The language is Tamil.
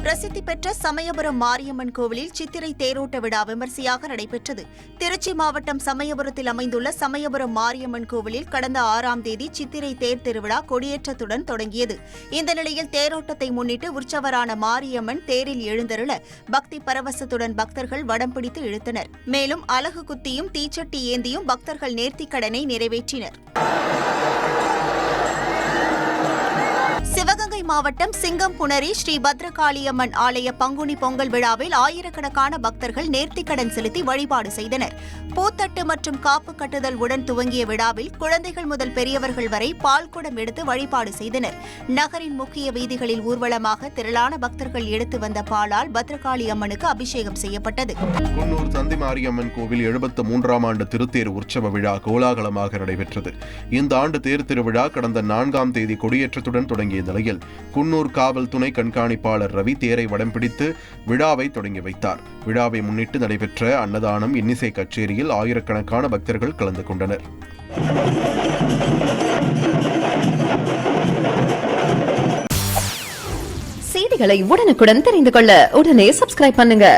பிரசித்தி பெற்ற சமயபுரம் மாரியம்மன் கோவிலில் சித்திரை தேரோட்ட விழா விமரிசையாக நடைபெற்றது. திருச்சி மாவட்டம் சமயபுரத்தில் அமைந்துள்ள சமயபுரம் மாரியம்மன் கோவிலில் கடந்த 6ஆம் தேதி சித்திரை தேர் திருவிழா கொடியேற்றத்துடன் தொடங்கியது. இந்த நிலையில் தேரோட்டத்தை முன்னிட்டு உற்சவரான மாரியம்மன் தேரில் எழுந்தருள பக்தி பரவசத்துடன் பக்தர்கள் வடம் பிடித்து இழுத்தனர். மேலும் அலகு குத்தியும் தீச்சட்டி ஏந்தியும் பக்தர்கள் நேர்த்திக்கடனை நிறைவேற்றினர். சிவகங்கை மாவட்டம் சிங்கம்புணரி ஸ்ரீ பத்ரகாளியம்மன் ஆலய பங்குனி பொங்கல் விழாவில் ஆயிரக்கணக்கான பக்தர்கள் நேர்த்திக்கடன் செலுத்தி வழிபாடு செய்தனர். பூத்தட்டு மற்றும் காப்பு கட்டுதல் உடன் துவங்கிய விழாவில் குழந்தைகள் முதல் பெரியவர்கள் வரை பால்குடம் எடுத்து வழிபாடு செய்தனர். நகரின் முக்கிய வீதிகளில் ஊர்வலமாக திரளான பக்தர்கள் எடுத்து வந்த பாலால் பத்ரகாளி அம்மனுக்கு அபிஷேகம் செய்யப்பட்டது. குன்னூர் தந்தி மாரியம்மன் கோவில் 73ஆம் ஆண்டு திருத்தேர் உற்சவ விழா கோலாகலமாக நடைபெற்றது. இந்த ஆண்டு தேர் திருவிழா கடந்த 4ஆம் தேதி கொடியேற்றத்துடன் தொடங்கிய நிலையில் குன்னூர் காவல் துணை கண்காணிப்பாளர் ரவி தேரை வடம் பிடித்து விழாவை தொடங்கி வைத்தார். விழாவை முன்னிட்டு நடைபெற்ற அன்னதானம், இன்னிசை கச்சேரியில் ஆயிரக்கணக்கான பக்தர்கள் கலந்து கொண்டனர். செய்திகளை உடனுக்குடன் தெரிந்து கொள்ள உடனே சப்ஸ்கிரைப் பண்ணுங்க.